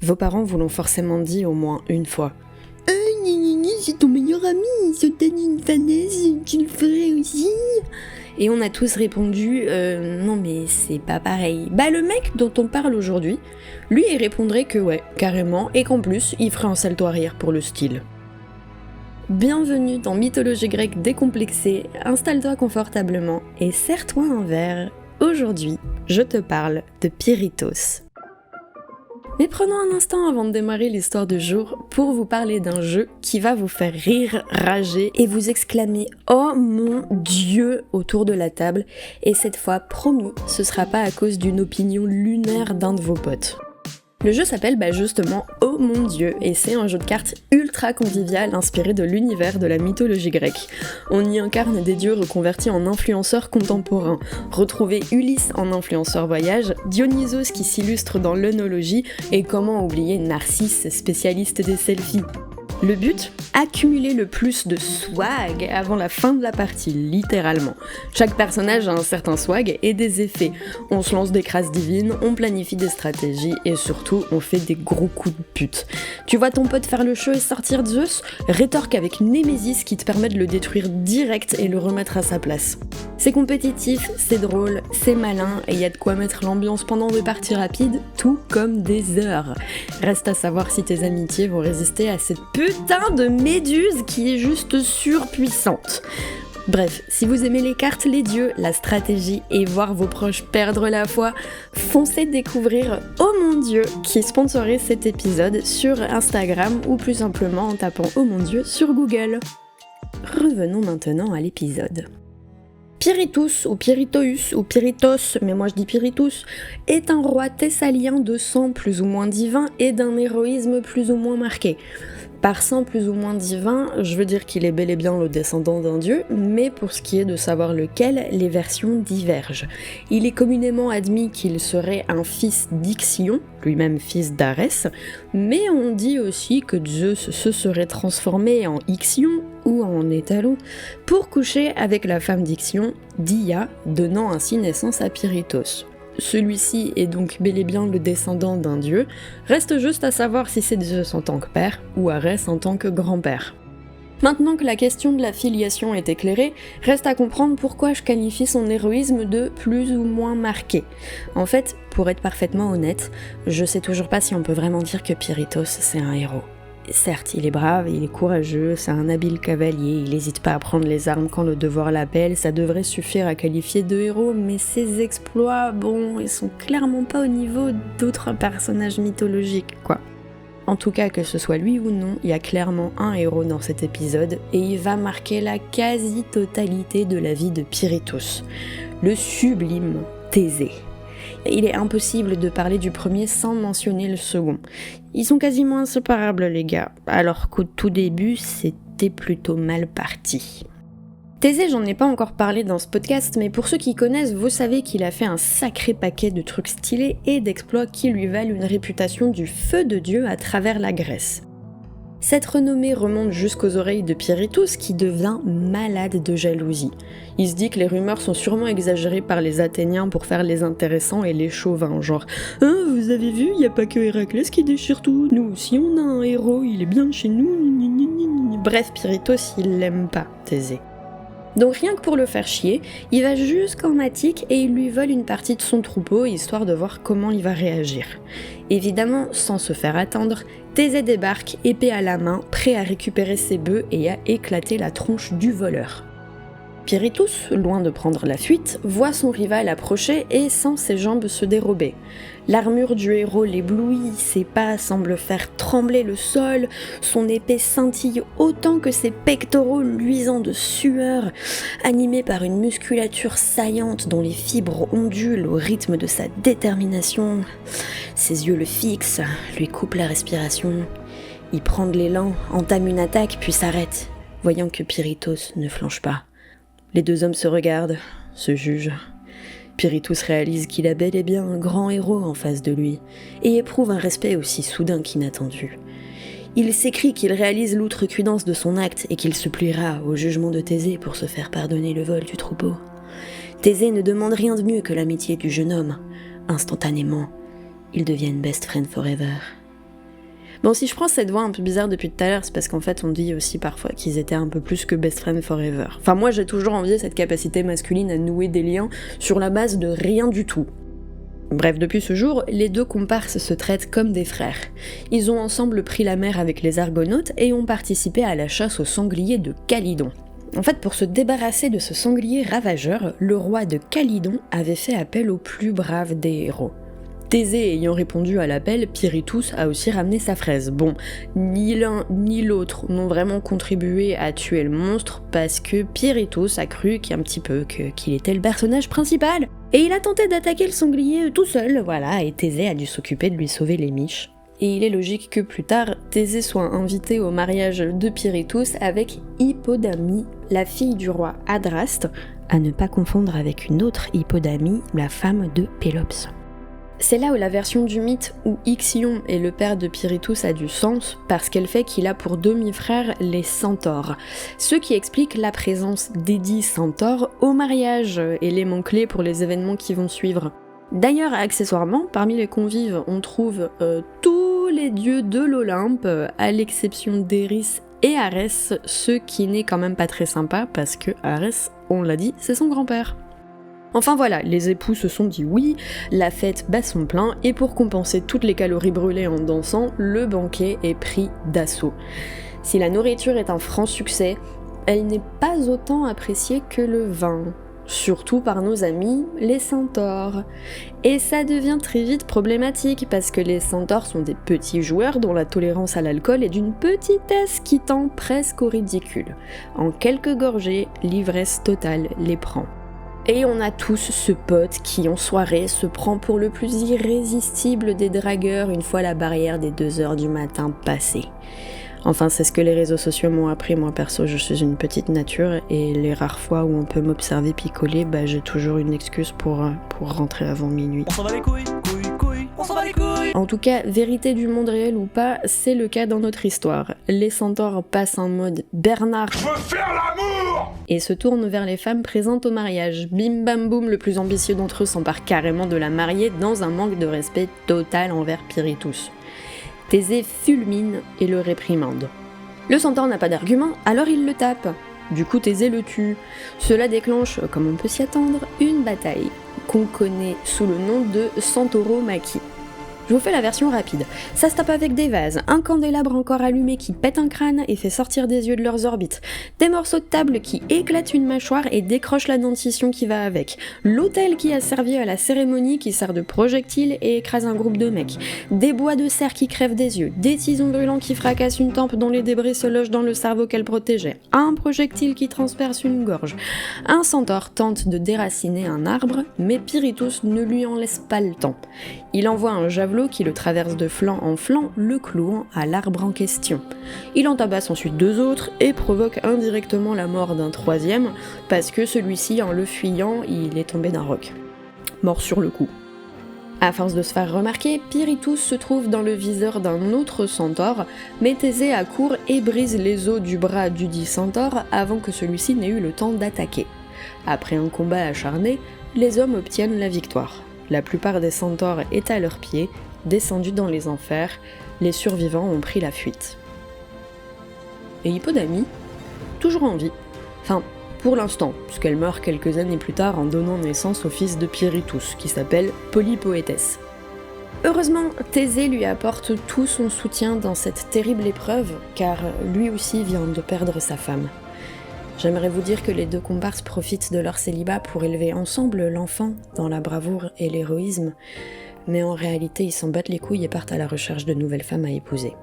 Vos parents vous l'ont forcément dit au moins une fois. C'est ton meilleur ami, il se donne une fanaise, tu le ferais aussi? Et on a tous répondu non mais c'est pas pareil. Bah le mec dont on parle aujourd'hui, lui il répondrait que ouais, carrément, et qu'en plus il ferait un salto arrière pour le style. Bienvenue dans Mythologie grecque décomplexée, installe-toi confortablement et serre-toi un verre. Aujourd'hui, je te parle de Pirithos. Mais prenons un instant avant de démarrer l'histoire du jour pour vous parler d'un jeu qui va vous faire rire, rager et vous exclamer « Oh mon Dieu !» autour de la table. Et cette fois, promis, ce sera pas à cause d'une opinion lunaire d'un de vos potes. Le jeu s'appelle justement « Oh mon Dieu » et c'est un jeu de cartes ultra convivial inspiré de l'univers de la mythologie grecque. On y incarne des dieux reconvertis en influenceurs contemporains. Retrouvez Ulysse en influenceur voyage, Dionysos qui s'illustre dans l'œnologie et comment oublier Narcisse, spécialiste des selfies. Le but ? Accumuler le plus de swag avant la fin de la partie, littéralement. Chaque personnage a un certain swag et des effets. On se lance des crasses divines, on planifie des stratégies et surtout on fait des gros coups de pute. Tu vois ton pote faire le show et sortir Zeus ? Rétorque avec Némésis qui te permet de le détruire direct et le remettre à sa place. C'est compétitif, c'est drôle, c'est malin et il y a de quoi mettre l'ambiance pendant des parties rapides, tout comme des heures. Reste à savoir si tes amitiés vont résister à cette putain de méduse qui est juste surpuissante. Bref, si vous aimez les cartes, les dieux, la stratégie et voir vos proches perdre la foi, foncez découvrir Oh mon Dieu qui sponsorise cet épisode sur Instagram ou plus simplement en tapant Oh mon Dieu sur Google. Revenons maintenant à l'épisode. Pirithous, ou Pirithous, ou Pirithos, mais moi je dis Pirithous, est un roi thessalien de sang plus ou moins divin et d'un héroïsme plus ou moins marqué. Par sang plus ou moins divin, je veux dire qu'il est bel et bien le descendant d'un dieu, mais pour ce qui est de savoir lequel, les versions divergent. Il est communément admis qu'il serait un fils d'Ixion, lui-même fils d'Arès, mais on dit aussi que Zeus se serait transformé en Ixion, ou en étalon, pour coucher avec la femme d'Ixion, Dia, donnant ainsi naissance à Pirithos. Celui-ci est donc bel et bien le descendant d'un dieu, reste juste à savoir si c'est Zeus en tant que père ou Arès en tant que grand-père. Maintenant que la question de la filiation est éclairée, reste à comprendre pourquoi je qualifie son héroïsme de plus ou moins marqué. En fait, pour être parfaitement honnête, je sais toujours pas si on peut vraiment dire que Pirithos c'est un héros. Certes, il est brave, il est courageux, c'est un habile cavalier, il n'hésite pas à prendre les armes quand le devoir l'appelle, ça devrait suffire à qualifier de héros, mais ses exploits, bon, ils sont clairement pas au niveau d'autres personnages mythologiques, quoi. En tout cas, que ce soit lui ou non, il y a clairement un héros dans cet épisode, et il va marquer la quasi-totalité de la vie de Pirithos, le sublime Thésée. Il est impossible de parler du premier sans mentionner le second. Ils sont quasiment inséparables les gars, alors qu'au tout début, c'était plutôt mal parti. Thésée, j'en ai pas encore parlé dans ce podcast, mais pour ceux qui connaissent, vous savez qu'il a fait un sacré paquet de trucs stylés et d'exploits qui lui valent une réputation du feu de Dieu à travers la Grèce. Cette renommée remonte jusqu'aux oreilles de Pirithous qui devient malade de jalousie. Il se dit que les rumeurs sont sûrement exagérées par les Athéniens pour faire les intéressants et les chauvins, genre « Hein, vous avez vu, y a pas que Héraclès qui déchire tout, nous aussi on a un héros, il est bien chez nous, gna gna gna gna. » Bref, Pirithous il l'aime pas, Thésée. Donc rien que pour le faire chier, il va jusqu'en Attique et il lui vole une partie de son troupeau histoire de voir comment il va réagir. Évidemment, sans se faire attendre, Thésée débarque, épée à la main, prêt à récupérer ses bœufs et à éclater la tronche du voleur. Pirithous, loin de prendre la fuite, voit son rival approcher et sent ses jambes se dérober. L'armure du héros l'éblouit, ses pas semblent faire trembler le sol, son épée scintille autant que ses pectoraux luisants de sueur, animés par une musculature saillante dont les fibres ondulent au rythme de sa détermination. Ses yeux le fixent, lui coupent la respiration. Il prend de l'élan, entame une attaque puis s'arrête, voyant que Pirithous ne flanche pas. Les deux hommes se regardent, se jugent. Pirithous réalise qu'il a bel et bien un grand héros en face de lui, et éprouve un respect aussi soudain qu'inattendu. Il s'écrie qu'il réalise l'outrecuidance de son acte et qu'il se pliera au jugement de Thésée pour se faire pardonner le vol du troupeau. Thésée ne demande rien de mieux que l'amitié du jeune homme. Instantanément, ils deviennent best friends forever. Bon, si je prends cette voix un peu bizarre depuis tout à l'heure, c'est parce qu'en fait on dit aussi parfois qu'ils étaient un peu plus que best friends forever. Enfin moi j'ai toujours envié cette capacité masculine à nouer des liens sur la base de rien du tout. Bref, depuis ce jour, les deux comparses se traitent comme des frères. Ils ont ensemble pris la mer avec les Argonautes et ont participé à la chasse au sanglier de Calydon. En fait, pour se débarrasser de ce sanglier ravageur, le roi de Calydon avait fait appel au plus brave des héros. Thésée ayant répondu à l'appel, Pirithous a aussi ramené sa fraise. Bon, ni l'un ni l'autre n'ont vraiment contribué à tuer le monstre parce que Pirithous a cru qu'il était le personnage principal. Et il a tenté d'attaquer le sanglier tout seul, voilà, et Thésée a dû s'occuper de lui sauver les miches. Et il est logique que plus tard, Thésée soit invité au mariage de Pirithous avec Hippodamie, la fille du roi Adraste, à ne pas confondre avec une autre Hippodamie, la femme de Pélops. C'est là où la version du mythe où Ixion est le père de Pirithous a du sens, parce qu'elle fait qu'il a pour demi-frères les centaures, ce qui explique la présence d'édits centaures au mariage, élément clé pour les événements qui vont suivre. D'ailleurs, accessoirement, parmi les convives, on trouve tous les dieux de l'Olympe, à l'exception d'Eris et Arès, ce qui n'est quand même pas très sympa, parce que Arès, on l'a dit, c'est son grand-père. Enfin voilà, les époux se sont dit oui, la fête bat son plein, et pour compenser toutes les calories brûlées en dansant, le banquet est pris d'assaut. Si la nourriture est un franc succès, elle n'est pas autant appréciée que le vin. Surtout par nos amis, les centaures. Et ça devient très vite problématique, parce que les centaures sont des petits joueurs dont la tolérance à l'alcool est d'une petitesse qui tend presque au ridicule. En quelques gorgées, l'ivresse totale les prend. Et on a tous ce pote qui, en soirée, se prend pour le plus irrésistible des dragueurs une fois la barrière des 2h du matin passée. Enfin, c'est ce que les réseaux sociaux m'ont appris. Moi, perso, je suis une petite nature, et les rares fois où on peut m'observer picoler, j'ai toujours une excuse pour rentrer avant minuit. On s'en va les couilles, couilles, on s'en va les couilles. En tout cas, vérité du monde réel ou pas, c'est le cas dans notre histoire. Les centaures passent en mode Bernard Je veux faire l'amour et se tournent vers les femmes présentes au mariage. Bim bam boum, le plus ambitieux d'entre eux s'empare carrément de la mariée dans un manque de respect total envers Pirithous. Thésée fulmine et le réprimande. Le centaure n'a pas d'argument, alors il le tape. Du coup, Thésée le tue. Cela déclenche, comme on peut s'y attendre, une bataille qu'on connaît sous le nom de Centauromachie. Je vous fais la version rapide. Ça se tape avec des vases, un candélabre encore allumé qui pète un crâne et fait sortir des yeux de leurs orbites, des morceaux de table qui éclatent une mâchoire et décrochent la dentition qui va avec, l'autel qui a servi à la cérémonie qui sert de projectile et écrase un groupe de mecs, des bois de cerf qui crèvent des yeux, des tisons brûlants qui fracassent une tempe dont les débris se logent dans le cerveau qu'elle protégeait, un projectile qui transperce une gorge. Un centaure tente de déraciner un arbre, mais Pirithous ne lui en laisse pas le temps. Il envoie un javelot qui le traverse de flanc en flanc, le clouant à l'arbre en question. Il en tabasse ensuite 2 autres et provoque indirectement la mort d'un 3e, parce que celui-ci, en le fuyant, il est tombé d'un roc. Mort sur le coup. À force de se faire remarquer, Pirithous se trouve dans le viseur d'un autre centaure, mais Thésée accourt et brise les os du bras dudit centaure avant que celui-ci n'ait eu le temps d'attaquer. Après un combat acharné, les hommes obtiennent la victoire. La plupart des centaures est à leurs pieds, descendus dans les enfers, les survivants ont pris la fuite. Et Hippodamie, toujours en vie, enfin pour l'instant, puisqu'elle meurt quelques années plus tard en donnant naissance au fils de Pirithous, qui s'appelle Polypoétès. Heureusement, Thésée lui apporte tout son soutien dans cette terrible épreuve, car lui aussi vient de perdre sa femme. J'aimerais vous dire que les deux comparses profitent de leur célibat pour élever ensemble l'enfant dans la bravoure et l'héroïsme, mais en réalité ils s'en battent les couilles et partent à la recherche de nouvelles femmes à épouser.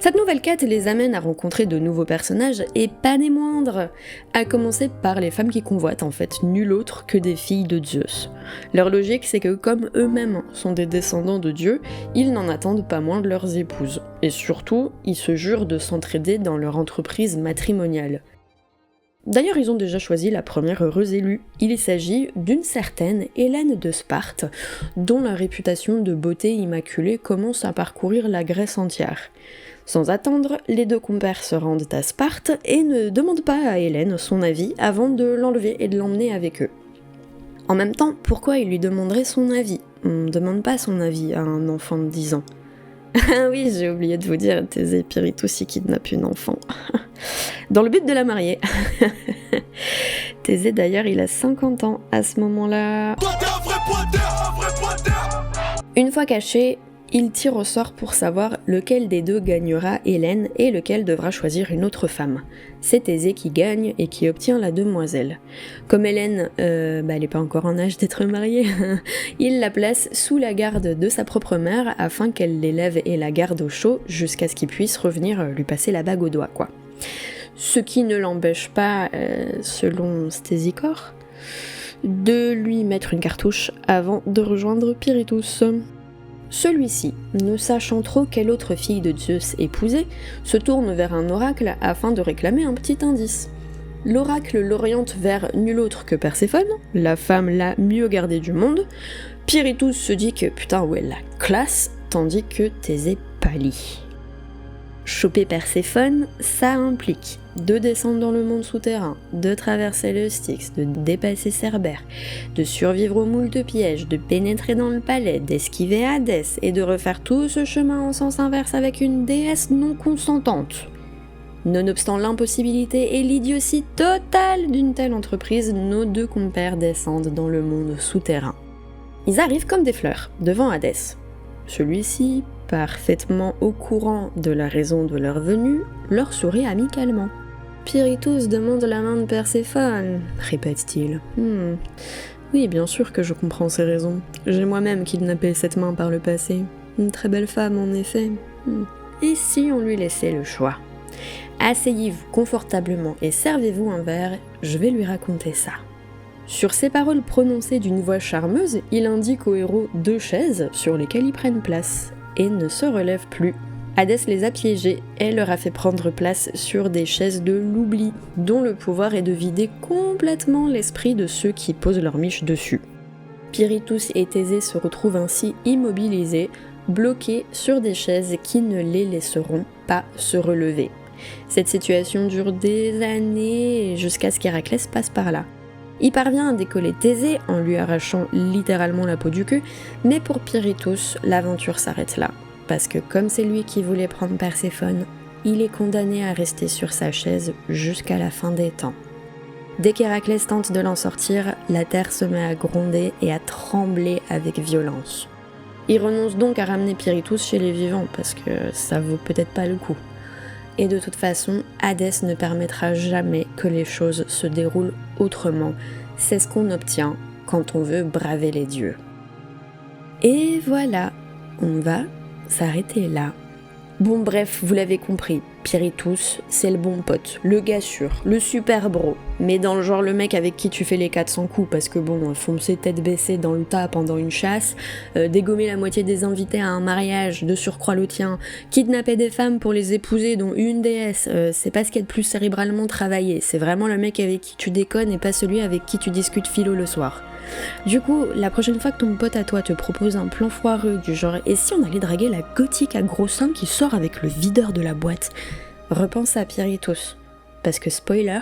Cette nouvelle quête les amène à rencontrer de nouveaux personnages, et pas des moindres, à commencer par les femmes qui convoitent en fait nul autre que des filles de Zeus. Leur logique, c'est que comme eux-mêmes sont des descendants de Dieu, ils n'en attendent pas moins de leurs épouses, et surtout, ils se jurent de s'entraider dans leur entreprise matrimoniale. D'ailleurs, ils ont déjà choisi la première heureuse élue. Il s'agit d'une certaine Hélène de Sparte, dont la réputation de beauté immaculée commence à parcourir la Grèce entière. Sans attendre, les deux compères se rendent à Sparte et ne demandent pas à Hélène son avis avant de l'enlever et de l'emmener avec eux. En même temps, pourquoi ils lui demanderaient son avis ? On ne demande pas son avis à un enfant de 10 ans. Ah oui, j'ai oublié de vous dire, Thésée et Pirithous y kidnappent une enfant. Dans le but de la marier. Thésée d'ailleurs, il a 50 ans à ce moment-là. Toi t'es un vrai pointeur. Une fois caché, il tire au sort pour savoir lequel des deux gagnera Hélène et lequel devra choisir une autre femme. C'est Thésée qui gagne et qui obtient la demoiselle. Comme Hélène, elle n'est pas encore en âge d'être mariée, il la place sous la garde de sa propre mère afin qu'elle l'élève et la garde au chaud jusqu'à ce qu'il puisse revenir lui passer la bague au doigt, quoi. Ce qui ne l'empêche pas, selon Stésichore, de lui mettre une cartouche avant de rejoindre Pirithous. Celui-ci, ne sachant trop quelle autre fille de Zeus épouser, se tourne vers un oracle afin de réclamer un petit indice. L'oracle l'oriente vers nul autre que Perséphone, la femme la mieux gardée du monde. Pirithous se dit que putain ouais la classe, tandis que Thésée pâlit. Choper Perséphone, ça implique de descendre dans le monde souterrain, de traverser le Styx, de dépasser Cerbère, de survivre aux moultes pièges, de pénétrer dans le palais, d'esquiver Hadès et de refaire tout ce chemin en sens inverse avec une déesse non consentante. Nonobstant l'impossibilité et l'idiotie totale d'une telle entreprise, nos deux compères descendent dans le monde souterrain. Ils arrivent comme des fleurs devant Hadès. Celui-ci, parfaitement au courant de la raison de leur venue, leur sourit amicalement. Pirithous demande la main de Perséphone, répète-t-il. Oui, bien sûr que je comprends ces raisons. J'ai moi-même kidnappé cette main par le passé. Une très belle femme, en effet. Et si on lui laissait le choix ? Asseyez-vous confortablement et servez-vous un verre, je vais lui raconter ça. Sur ces paroles prononcées d'une voix charmeuse, il indique aux héros 2 chaises sur lesquelles ils prennent place, et ne se relèvent plus. Hadès les a piégés et leur a fait prendre place sur des chaises de l'oubli, dont le pouvoir est de vider complètement l'esprit de ceux qui posent leur miche dessus. Pirithous et Thésée se retrouvent ainsi immobilisés, bloqués sur des chaises qui ne les laisseront pas se relever. Cette situation dure des années jusqu'à ce qu'Héraclès passe par là. Il parvient à décoller Thésée en lui arrachant littéralement la peau du cul, mais pour Pirithous, l'aventure s'arrête là. Parce que comme c'est lui qui voulait prendre Perséphone, il est condamné à rester sur sa chaise jusqu'à la fin des temps. Dès qu'Héraclès tente de l'en sortir, la terre se met à gronder et à trembler avec violence. Il renonce donc à ramener Pirithous chez les vivants, parce que ça vaut peut-être pas le coup. Et de toute façon, Hadès ne permettra jamais que les choses se déroulent autrement. C'est ce qu'on obtient quand on veut braver les dieux. Et voilà, on va s'arrêter là. Bon bref, vous l'avez compris, Pirithous, c'est le bon pote, le gars sûr, le super bro, mais dans le genre le mec avec qui tu fais les 400 coups parce que bon, foncer tête baissée dans le tas pendant une chasse, dégommer la moitié des invités à un mariage, de surcroît le tien, kidnapper des femmes pour les épouser dont une déesse, c'est pas ce qu'il y a de plus cérébralement travaillé, c'est vraiment le mec avec qui tu déconnes et pas celui avec qui tu discutes philo le soir. Du coup, la prochaine fois que ton pote à toi te propose un plan foireux du genre « et si on allait draguer la gothique à gros seins qui sort avec le videur de la boîte ?» Repense à Pirithous, parce que spoiler,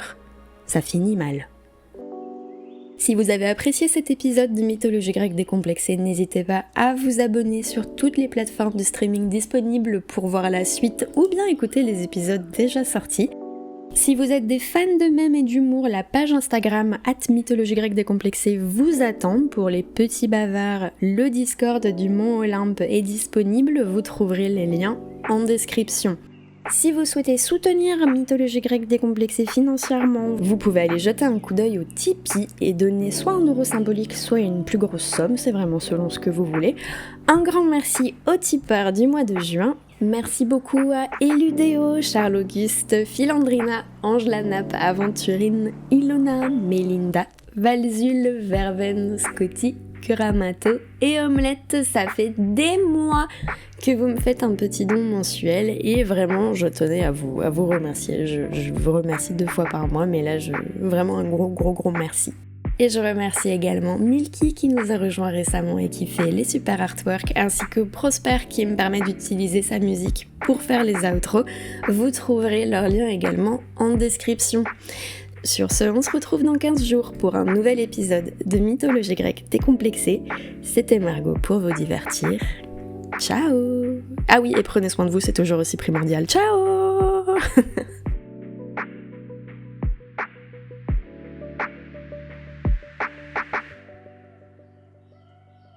ça finit mal. Si vous avez apprécié cet épisode de Mythologie grecque décomplexée, n'hésitez pas à vous abonner sur toutes les plateformes de streaming disponibles pour voir la suite ou bien écouter les épisodes déjà sortis. Si vous êtes des fans de mèmes et d'humour, la page Instagram @mythologie grecque décomplexée vous attend pour les petits bavards. Le Discord du Mont Olympe est disponible, vous trouverez les liens en description. Si vous souhaitez soutenir Mythologie grecque décomplexée financièrement, vous pouvez aller jeter un coup d'œil au Tipeee et donner soit un euro symbolique, soit une plus grosse somme, c'est vraiment selon ce que vous voulez. Un grand merci aux tipeurs du mois de juin. Merci beaucoup à Eludéo, Charles-Auguste, Philandrina, Angela Nappe, Aventurine, Ilona, Mélinda, Valzul, Verven, Scotty, Kuramato et Omelette. Ça fait des mois que vous me faites un petit don mensuel et vraiment je tenais à vous remercier. Je vous remercie 2 fois par mois, mais là vraiment un gros merci. Et je remercie également Milky qui nous a rejoint récemment et qui fait les super artworks, ainsi que Prosper qui me permet d'utiliser sa musique pour faire les outros. Vous trouverez leur lien également en description. Sur ce, on se retrouve dans 15 jours pour un nouvel épisode de Mythologie grecque décomplexée. C'était Margot pour vous divertir. Ciao. Ah oui, et prenez soin de vous, c'est toujours aussi primordial. Ciao.